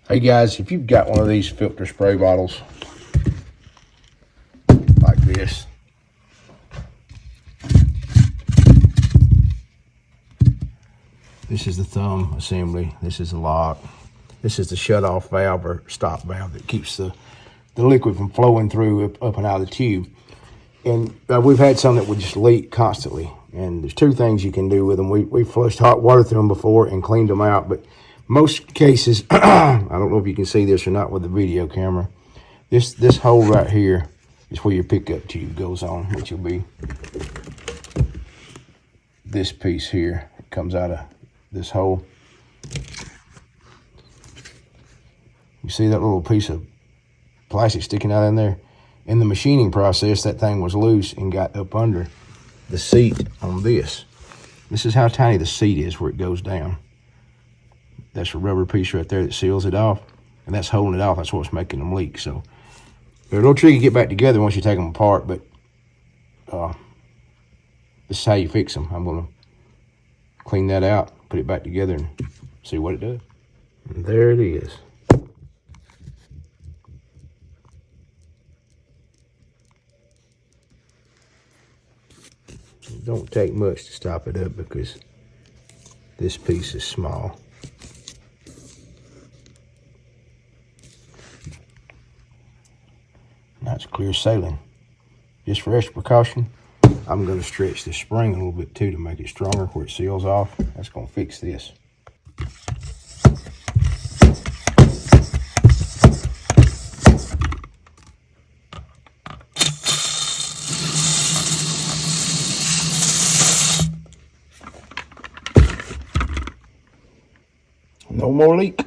Hey guys, if you've got one of these filter spray bottles like this, this is the thumb assembly, this is the lock, this is the shut-off valve or stop valve that keeps the liquid from flowing through up and out of the tube. And we've had some that would just leak constantly. And there's two things you can do with them. We flushed hot water through them before and cleaned them out, but most cases, I don't know if you can see this or not with the video camera. This hole right here is where your pickup tube goes on, which will be this piece here. It comes out of this hole. You see that little piece of plastic sticking out in there? In the machining process, that thing was loose and got up under the seat on this. This is how tiny the seat is where it goes down. That's a rubber piece right there that seals it off, and that's holding it off. That's what's making them leak. So they're a little tricky to get back together once you take them apart, but this is how you fix them. I'm gonna clean that out, put it back together, and see what it does. And there it is. It don't take much to stop it up because this piece is small. Now it's clear sailing. Just for extra precaution, I'm going to stretch the spring a little bit too to make it stronger where it seals off. That's going to fix this. No more leak.